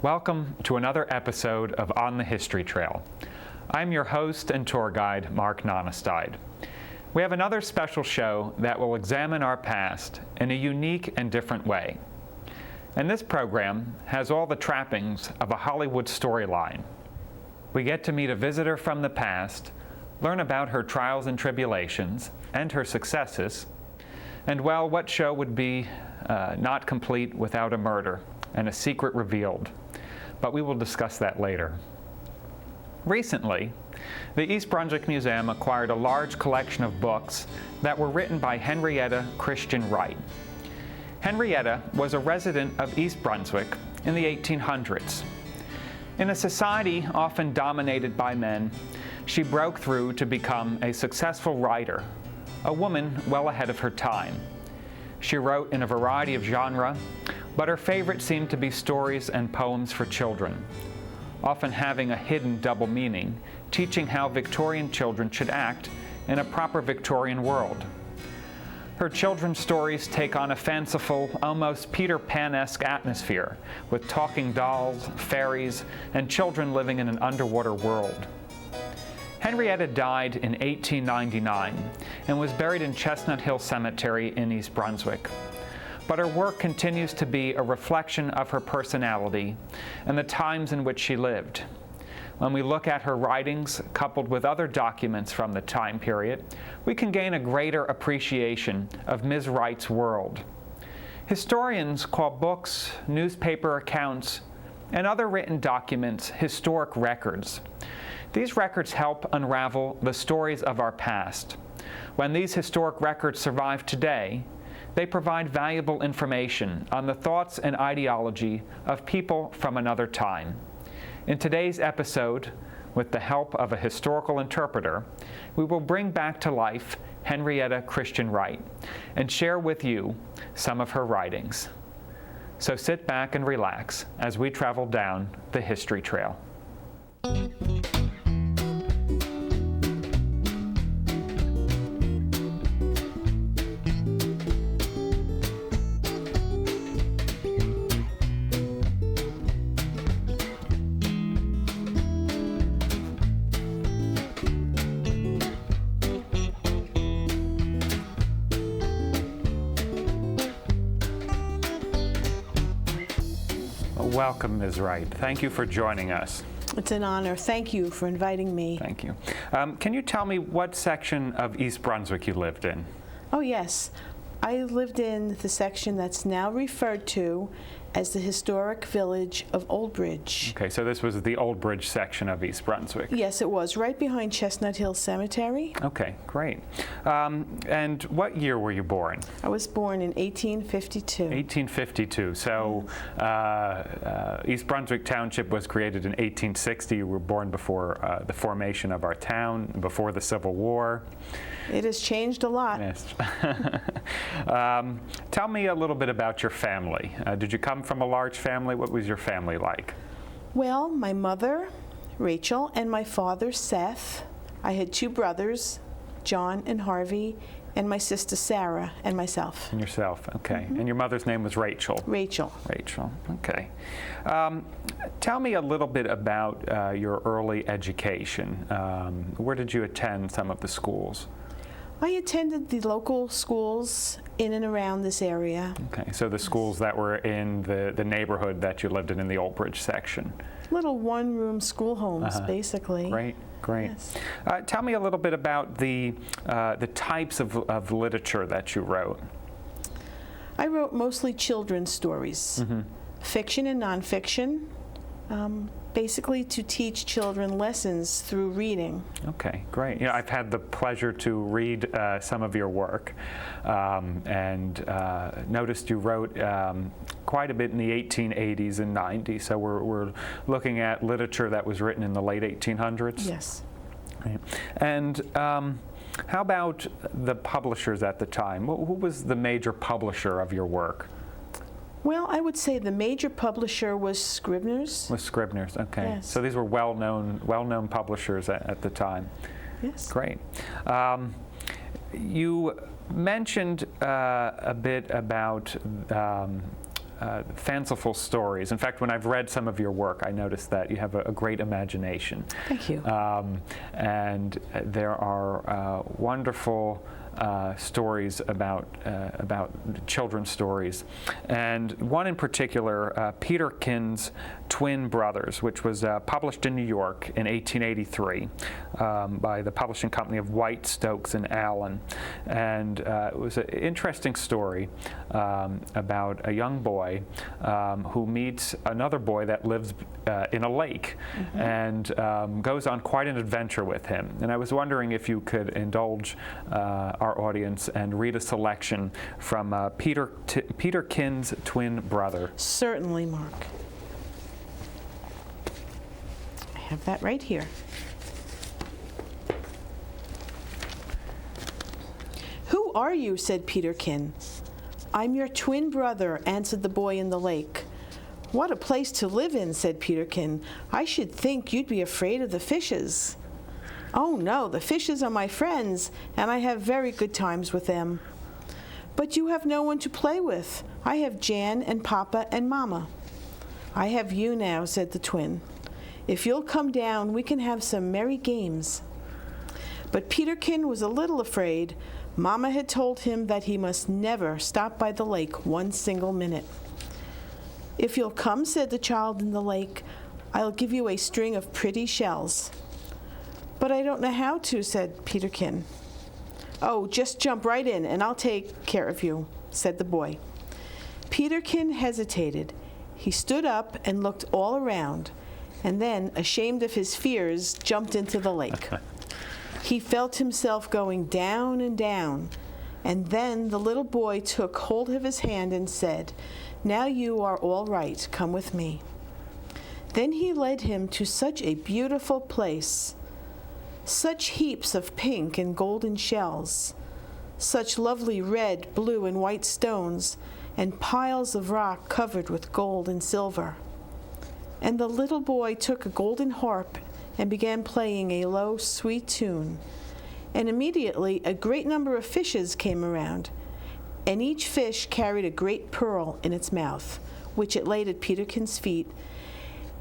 Welcome to another episode of On the History Trail. I'm your host and tour guide, Mark Nonestied. We have another special show that will examine our past in a unique and different way. And this program has all the trappings of a Hollywood storyline. We get to meet a visitor from the past, learn about her trials and tribulations, and her successes, and well, what show would be not complete without a murder and a secret revealed? But we will discuss that later. Recently, the East Brunswick Museum acquired a large collection of books that were written by Henrietta Christian Wright. Henrietta was a resident of East Brunswick in the 1800s. In a society often dominated by men, she broke through to become a successful writer, a woman well ahead of her time. She wrote in a variety of genres, but her favorite seemed to be stories and poems for children, often having a hidden double meaning, teaching how Victorian children should act in a proper Victorian world. Her children's stories take on a fanciful, almost Peter Pan-esque atmosphere, with talking dolls, fairies, and children living in an underwater world. Henrietta died in 1899 and was buried in Chestnut Hill Cemetery in East Brunswick. But her work continues to be a reflection of her personality and the times in which she lived. When we look at her writings, coupled with other documents from the time period, we can gain a greater appreciation of Ms. Wright's world. Historians call books, newspaper accounts, and other written documents historic records. These records help unravel the stories of our past. When these historic records survive today, they provide valuable information on the thoughts and ideology of people from another time. In today's episode, with the help of a historical interpreter, we will bring back to life Henrietta Christian Wright and share with you some of her writings. So sit back and relax as we travel down the history trail. Welcome, Ms. Wright. Thank you for joining us. It's an honor. Thank you for inviting me. Thank you. Can you tell me what section of East Brunswick you lived in? Oh, yes. I lived in the section that's now referred to as the historic village of Old Bridge. Okay, so this was the Old Bridge section of East Brunswick. Yes, it was, right behind Chestnut Hill Cemetery. Okay, great. And what year were you born? I was born in 1852. 1852. So East Brunswick Township was created in 1860. You were born before the formation of our town, before the Civil War. It has changed a lot. Yes. Tell me a little bit about your family. Did you come from a large family? What was your family like? Well, my mother, Rachel, and my father, Seth. I had two brothers, John and Harvey, and my sister, Sarah, and myself. And yourself, okay. And your mother's name was Rachel? Rachel. Rachel, okay. Tell me a little bit about your early education. Where did you attend some of the schools? I attended the local schools in and around this area. Okay, so the schools that were in the neighborhood that you lived in the Old Bridge section. Little one-room school homes, basically. Great, great. Yes. Tell me a little bit about the types of literature that you wrote. I wrote mostly children's stories, fiction and nonfiction, basically to teach children lessons through reading. Okay, great. You know, I've had the pleasure to read some of your work and noticed you wrote quite a bit in the 1880s and 90s. So we're looking at literature that was written in the late 1800s? Yes. Right. And how about the publishers at the time? Who was the major publisher of your work? Well, I would say the major publisher was Scribner's. Was Scribner's, okay. Yes. So these were well-known publishers at the time. Yes. Great. You mentioned a bit about fanciful stories. In fact, when I've read some of your work, I noticed that you have a great imagination. Thank you. And there are wonderful stories about children's stories, and one in particular, Peterkin's Twin Brothers, which was published in New York in 1883 by the publishing company of White, Stokes and Allen, and it was an interesting story about a young boy who meets another boy that lives in a lake, and goes on quite an adventure with him. And I was wondering if you could indulge our audience and read a selection from Peterkin's Twin Brother. Certainly, Mark. I have that right here. "Who are you?" said Peterkin. "I'm your twin brother," answered the boy in the lake. "What a place to live in," said Peterkin. "I should think you'd be afraid of the fishes." "Oh no, the fishes are my friends, and I have very good times with them." "But you have no one to play with. I have Jan and Papa and Mama." "I have you now," said the twin. "If you'll come down, we can have some merry games." But Peterkin was a little afraid. Mama had told him that he must never stop by the lake one single minute. "If you'll come," said the child in the lake, "I'll give you a string of pretty shells." "But I don't know how to," said Peterkin. "Oh, just jump right in and I'll take care of you," said the boy. Peterkin hesitated. He stood up and looked all around, and then, ashamed of his fears, jumped into the lake. He felt himself going down and down, and then the little boy took hold of his hand and said, "Now you are all right. Come with me." Then he led him to such a beautiful place. Such heaps of pink and golden shells, such lovely red, blue, and white stones, and piles of rock covered with gold and silver. And the little boy took a golden harp and began playing a low, sweet tune. And immediately a great number of fishes came around, and each fish carried a great pearl in its mouth, which it laid at Peterkin's feet.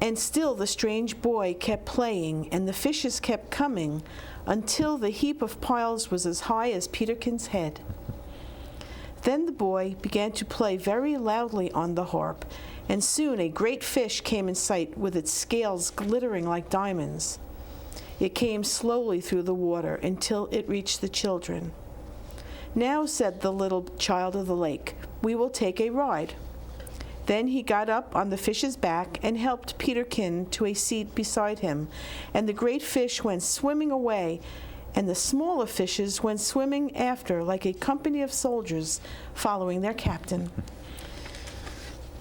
And still the strange boy kept playing, and the fishes kept coming, until the heap of piles was as high as Peterkin's head. Then the boy began to play very loudly on the harp, and soon a great fish came in sight with its scales glittering like diamonds. It came slowly through the water until it reached the children. "Now," said the little child of the lake, "we will take a ride." Then he got up on the fish's back and helped Peterkin to a seat beside him, and the great fish went swimming away, and the smaller fishes went swimming after like a company of soldiers following their captain.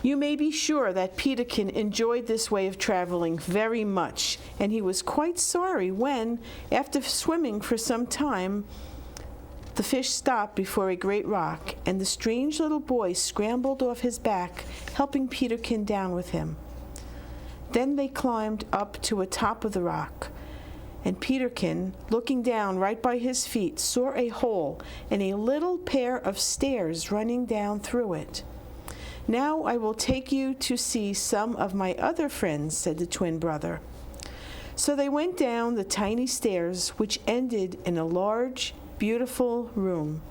You may be sure that Peterkin enjoyed this way of traveling very much, and he was quite sorry when, after swimming for some time, the fish stopped before a great rock, and the strange little boy scrambled off his back, helping Peterkin down with him. Then they climbed up to a top of the rock, and Peterkin, looking down right by his feet, saw a hole and a little pair of stairs running down through it. "Now I will take you to see some of my other friends," said the twin brother. So they went down the tiny stairs, which ended in a large, beautiful room.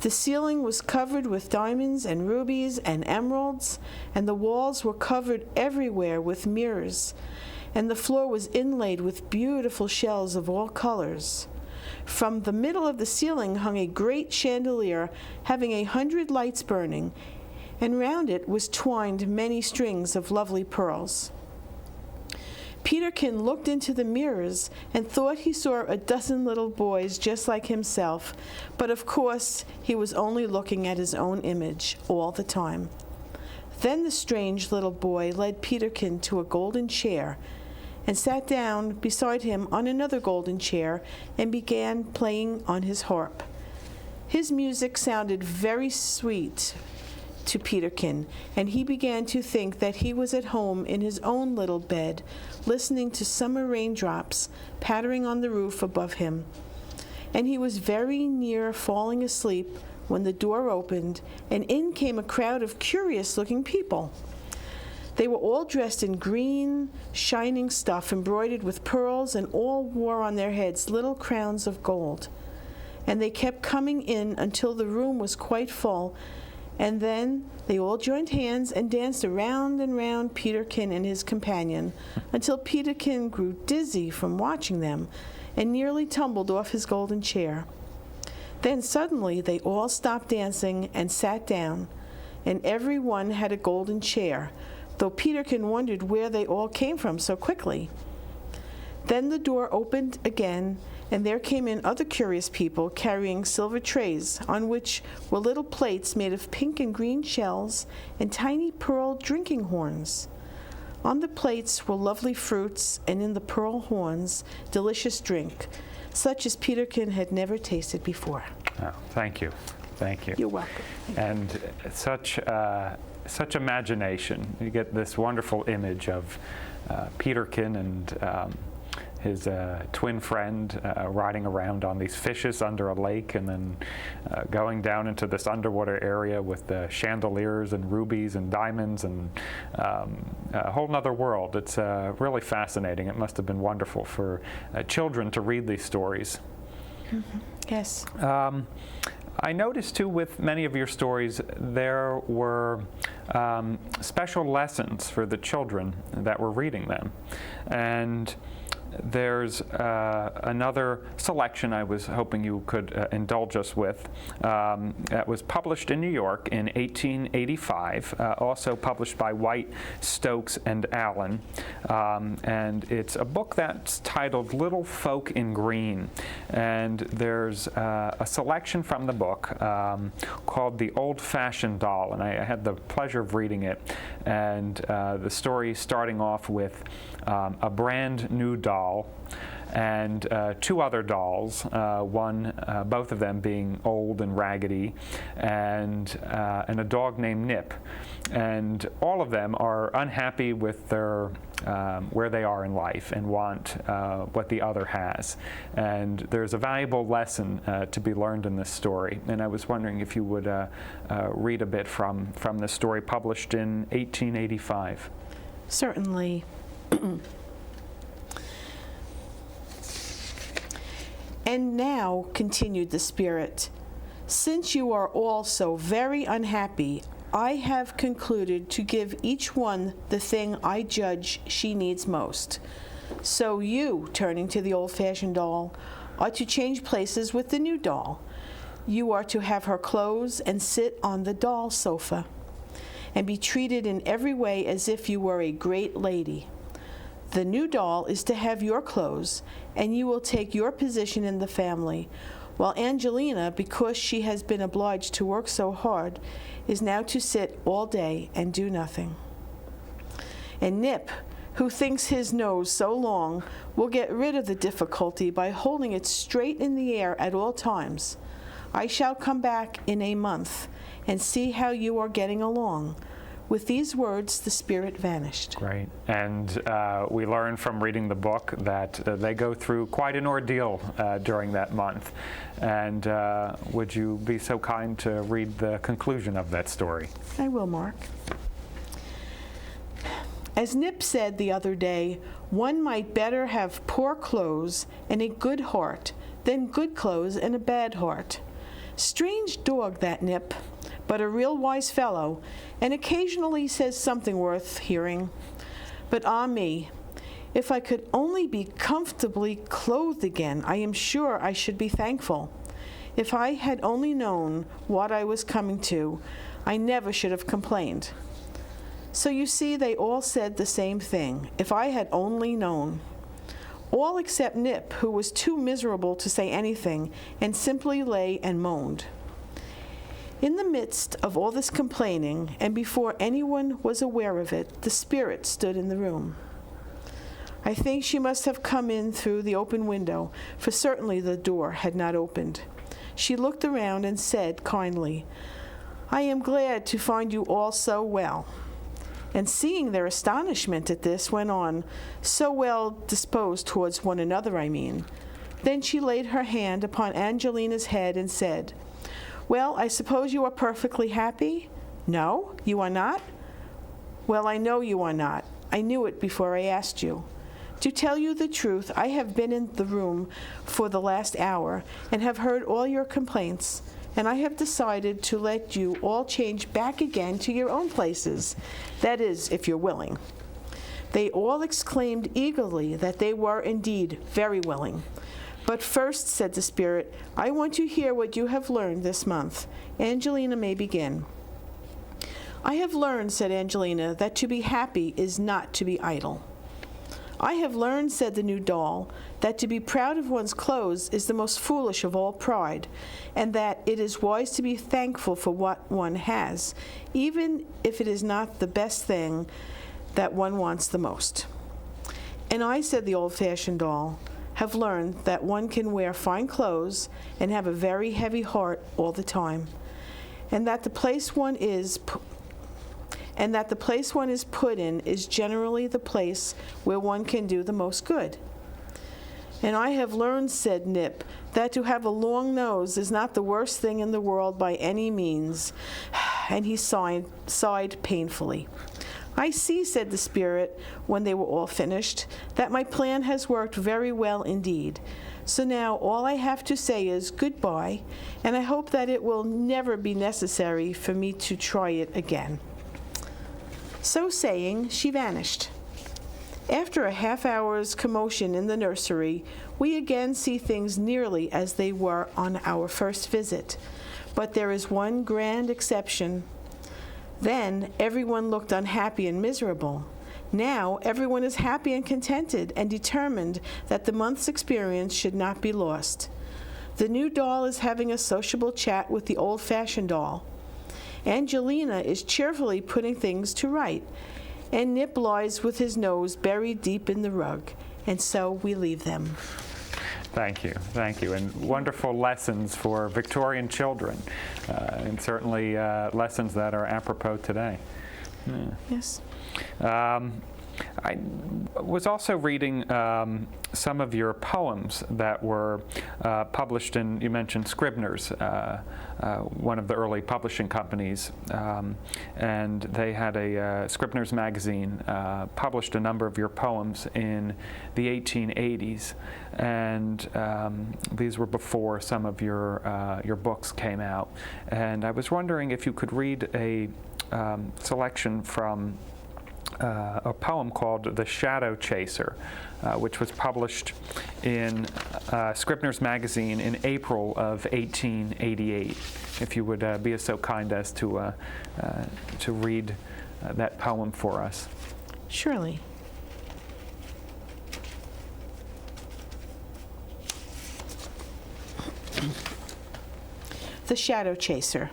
The ceiling was covered with diamonds and rubies and emeralds, and the walls were covered everywhere with mirrors, and the floor was inlaid with beautiful shells of all colors. From the middle of the ceiling hung a great chandelier having 100 lights burning, and round it was twined many strings of lovely pearls. Peterkin looked into the mirrors and thought he saw a dozen little boys just like himself, but of course he was only looking at his own image all the time. Then the strange little boy led Peterkin to a golden chair and sat down beside him on another golden chair and began playing on his harp. His music sounded very sweet to Peterkin, and he began to think that he was at home in his own little bed, listening to summer raindrops pattering on the roof above him. And he was very near falling asleep when the door opened, and in came a crowd of curious-looking people. They were all dressed in green, shining stuff embroidered with pearls, and all wore on their heads little crowns of gold. And they kept coming in until the room was quite full, and then they all joined hands and danced around and round Peterkin and his companion, until Peterkin grew dizzy from watching them and nearly tumbled off his golden chair. Then suddenly they all stopped dancing and sat down, and every one had a golden chair, though Peterkin wondered where they all came from so quickly. Then the door opened again, and there came in other curious people carrying silver trays on which were little plates made of pink and green shells and tiny pearl drinking horns. On the plates were lovely fruits, and in the pearl horns, delicious drink, such as Peterkin had never tasted before. Oh, thank you. Thank you. You're welcome. And such imagination. You get this wonderful image of Peterkin and his twin friend riding around on these fishes under a lake, and then going down into this underwater area with the chandeliers and rubies and diamonds and a whole nother world. It's really fascinating. It must have been wonderful for children to read these stories. Mm-hmm. Yes. I noticed too with many of your stories there were special lessons for the children that were reading them. And there's another selection I was hoping you could indulge us with that was published in New York in 1885, also published by White, Stokes, and Allen. And it's a book that's titled Little Folk in Green. And there's a selection from the book called The Old-Fashioned Doll. And I had the pleasure of reading it. And the story starting off with a brand new doll and two other dolls, both of them being old and raggedy, and a dog named Nip. And all of them are unhappy with their where they are in life and want what the other has. And there's a valuable lesson to be learned in this story. And I was wondering if you would read a bit from the story published in 1885. Certainly. And now, continued the spirit, since you are all so very unhappy, I have concluded to give each one the thing I judge she needs most. So you, turning to the old-fashioned doll, are to change places with the new doll. You are to have her clothes and sit on the doll sofa, and be treated in every way as if you were a great lady. The new doll is to have your clothes, and you will take your position in the family, while Angelina, because she has been obliged to work so hard, is now to sit all day and do nothing. And Nip, who thinks his nose so long, will get rid of the difficulty by holding it straight in the air at all times. I shall come back in a month and see how you are getting along. With these words, the spirit vanished. Great. And we learned from reading the book that they go through quite an ordeal during that month. And would you be so kind to read the conclusion of that story? I will, Mark. As Nip said the other day, one might better have poor clothes and a good heart than good clothes and a bad heart. Strange dog, that Nip, but a real wise fellow, and occasionally says something worth hearing. But ah me, if I could only be comfortably clothed again, I am sure I should be thankful. If I had only known what I was coming to, I never should have complained. So you see, they all said the same thing, if I had only known. All except Nip, who was too miserable to say anything, and simply lay and moaned. In the midst of all this complaining, and before anyone was aware of it, the spirit stood in the room. I think she must have come in through the open window, for certainly the door had not opened. She looked around and said kindly, I am glad to find you all so well. And seeing their astonishment at this, went on, so well disposed towards one another, I mean. Then she laid her hand upon Angelina's head and said, Well, I suppose you are perfectly happy? No, you are not? Well, I know you are not. I knew it before I asked you. To tell you the truth, I have been in the room for the last hour and have heard all your complaints, and I have decided to let you all change back again to your own places. That is, if you're willing. They all exclaimed eagerly that they were indeed very willing. But first, said the Spirit, I want to hear what you have learned this month. Angelina may begin. I have learned, said Angelina, that to be happy is not to be idle. I have learned, said the new doll, that to be proud of one's clothes is the most foolish of all pride, and that it is wise to be thankful for what one has, even if it is not the best thing that one wants the most. And I, said the old-fashioned doll, have learned that one can wear fine clothes and have a very heavy heart all the time, and that the place one is put in is generally the place where one can do the most good. And I have learned, said Nip, that to have a long nose is not the worst thing in the world by any means. And he sighed painfully. I see, said the Spirit, when they were all finished, that my plan has worked very well indeed. So now all I have to say is goodbye, and I hope that it will never be necessary for me to try it again. So saying, she vanished. After a half-hour's commotion in the nursery, we again see things nearly as they were on our first visit. But there is one grand exception. Then everyone looked unhappy and miserable. Now everyone is happy and contented and determined that the month's experience should not be lost. The new doll is having a sociable chat with the old-fashioned doll. Angelina is cheerfully putting things to right, and Nip lies with his nose buried deep in the rug. And so we leave them. Thank you, and wonderful lessons for Victorian children, and certainly lessons that are apropos today. Yeah. Yes. I was also reading some of your poems that were published in, you mentioned Scribner's, one of the early publishing companies, and they had a Scribner's magazine published a number of your poems in the 1880s, and these were before some of your books came out. And I was wondering if you could read a selection from a poem called The Shadow Chaser, which was published in Scribner's magazine in April of 1888. If you would be so kind as to read that poem for us. Surely. The Shadow Chaser.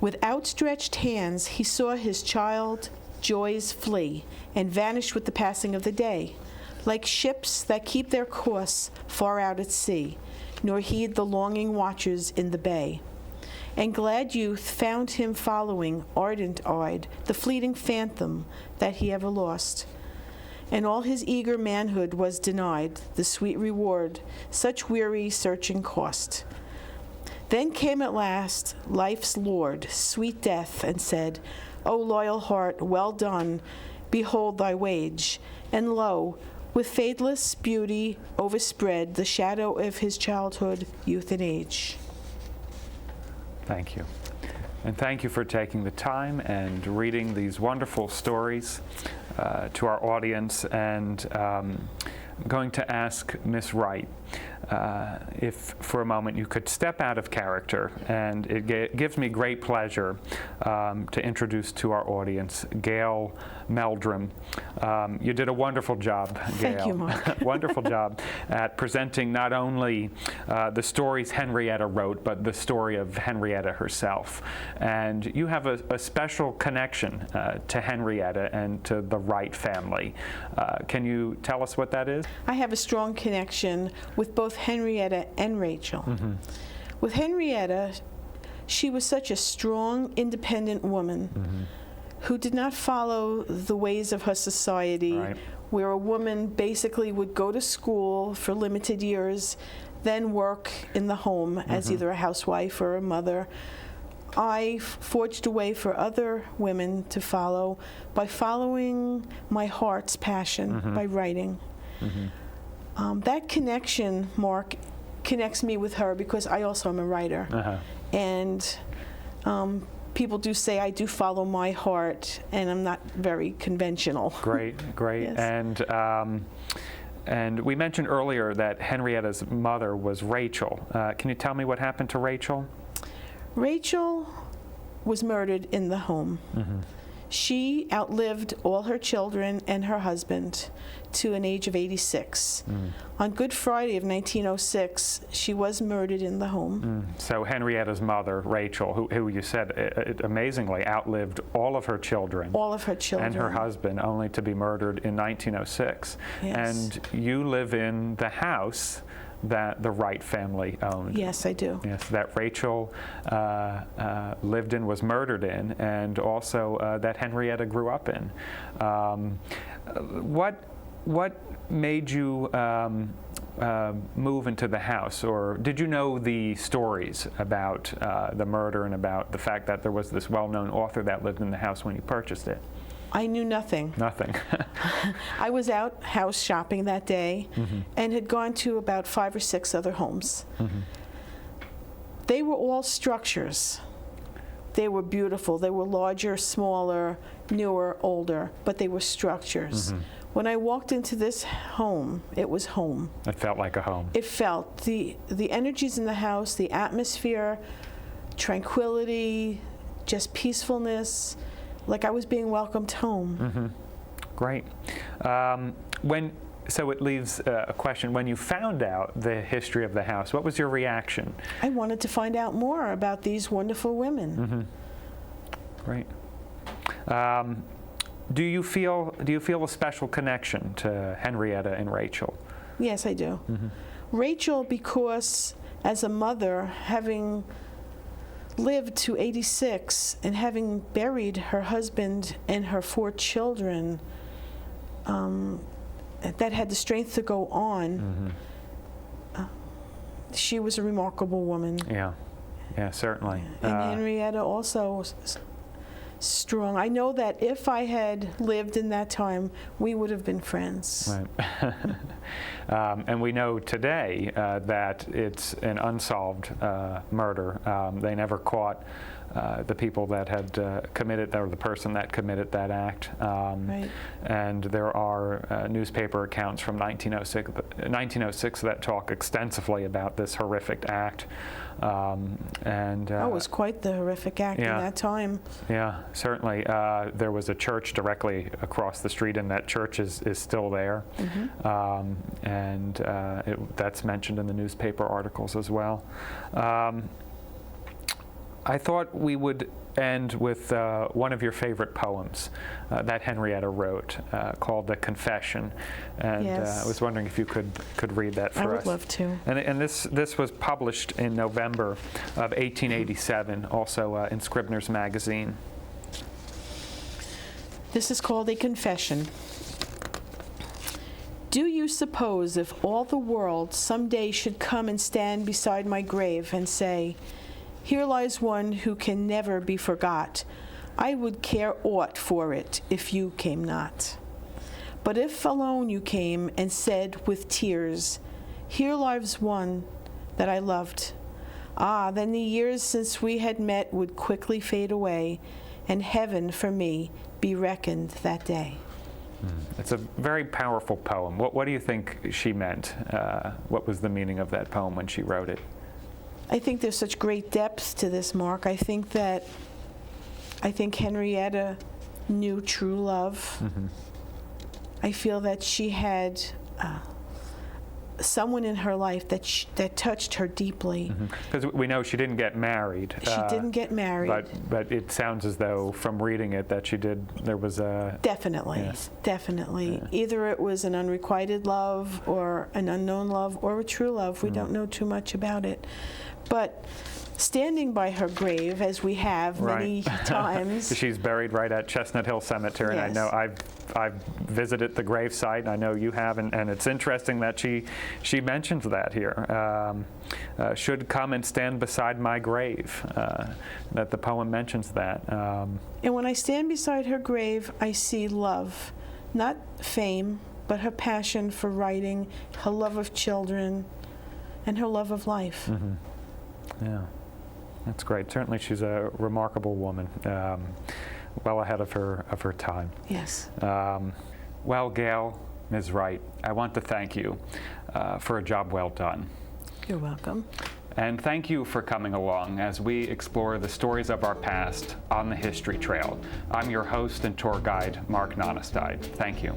With outstretched hands, he saw his child joys flee and vanish with the passing of the day, like ships that keep their course far out at sea, nor heed the longing watchers in the bay. And glad youth found him following, ardent-eyed, the fleeting phantom that he ever lost. And all his eager manhood was denied the sweet reward such weary searching cost. Then came at last life's Lord, sweet death, and said, O loyal heart, well done, behold thy wage. And lo, with fadeless beauty overspread the shadow of his childhood, youth, and age. Thank you. And thank you for taking the time and reading these wonderful stories to our audience. And I'm going to ask Miss Wright if for a moment you could step out of character, and it gives me great pleasure to introduce to our audience Gail Mildrin. You did a wonderful job, Gail. Thank you, Mark. Wonderful job at presenting not only the stories Henrietta wrote, but the story of Henrietta herself. And you have a special connection to Henrietta and to the Wright family. Can you tell us what that is? I have a strong connection with both Henrietta and Rachel. Mm-hmm. With Henrietta, she was such a strong, independent woman mm-hmm. who did not follow the ways of her society, right. where a woman basically would go to school for limited years, then work in the home as either a housewife or a mother, I forged a way for other women to follow by following my heart's passion, by writing. That connection, Mark, connects me with her because I also am a writer. And people do say I do follow my heart, and I'm not very conventional. Great. Yes. And we mentioned earlier that Henrietta's mother was Rachel. Can you tell me what happened to Rachel? Rachel was murdered in the home. She outlived all her children and her husband to an age of 86. On Good Friday of 1906, she was murdered in the home. So Henrietta's mother, Rachel, who you said amazingly outlived all of her children. All of her children. And her husband, only to be murdered in 1906. Yes. And you live in the house that the Wright family owned. Yes, I do. Yes, that Rachel lived in, was murdered in, and also that Henrietta grew up in. What made you move into the house, or did you know the stories about the murder and about the fact that there was this well-known author that lived in the house when you purchased it? I knew nothing. Nothing. I was out house shopping that day and had gone to about 5 or 6 other homes. They were all structures. They were beautiful. They were larger, smaller, newer, older, but they were structures. When I walked into this home, it was home. It felt like a home. It felt the energies in the house, the atmosphere, tranquility, just peacefulness, like I was being welcomed home. Great. So it leaves a question. When you found out the history of the house, what was your reaction? I wanted to find out more about these wonderful women. Great. Do you feel a special connection to Henrietta and Rachel? Yes, I do. Rachel, because as a mother, having lived to 86 and having buried her husband and her 4 children, that had the strength to go on, she was a remarkable woman. Yeah, certainly. And Henrietta also strong. I know that if I had lived in that time, we would have been friends. Right. And we know today that it's an unsolved murder. They never caught the people that had committed, or the person that committed that act. Right. And there are newspaper accounts from 1906 that talk extensively about this horrific act. It was quite the horrific act in that time. Yeah, certainly. There was a church directly across the street, and that church is still there. And that's mentioned in the newspaper articles as well. I thought we would end with one of your favorite poems that Henrietta wrote, called "The Confession," and I was wondering if you could read that for us. I would love to. And this was published in November of 1887, also in Scribner's Magazine. This is called "A Confession." Do you suppose if all the world someday should come and stand beside my grave and say, "Here lies one who can never be forgot," I would care aught for it if you came not. But if alone you came and said with tears, "Here lies one that I loved," then the years since we had met would quickly fade away, and heaven for me be reckoned that day. It's a very powerful poem. What do you think she meant? What was the meaning of that poem when she wrote it? I think there's such great depth to this, Mark. I think Henrietta knew true love. I feel that she had someone in her life that touched her deeply. Because we know she didn't get married. She didn't get married. But it sounds as though, from reading it, that she did. There was a definitely. Yeah. Either it was an unrequited love, or an unknown love, or a true love. We don't know too much about it. But standing by her grave, as we have many times. She's buried right at Chestnut Hill Cemetery, Yes. and I know I've visited the gravesite, and I know you have, and it's interesting that she mentions that here. Should come and stand beside my grave, that the poem mentions that. And when I stand beside her grave, I see love, not fame, but her passion for writing, her love of children, and her love of life. Mm-hmm. Yeah, that's great. Certainly she's a remarkable woman, well ahead of her time. Yes. Well, Gail, Ms. Wright, I want to thank you for a job well done. You're welcome. And thank you for coming along as we explore the stories of our past on the History Trail. I'm your host and tour guide, Mark Nonestied. Thank you.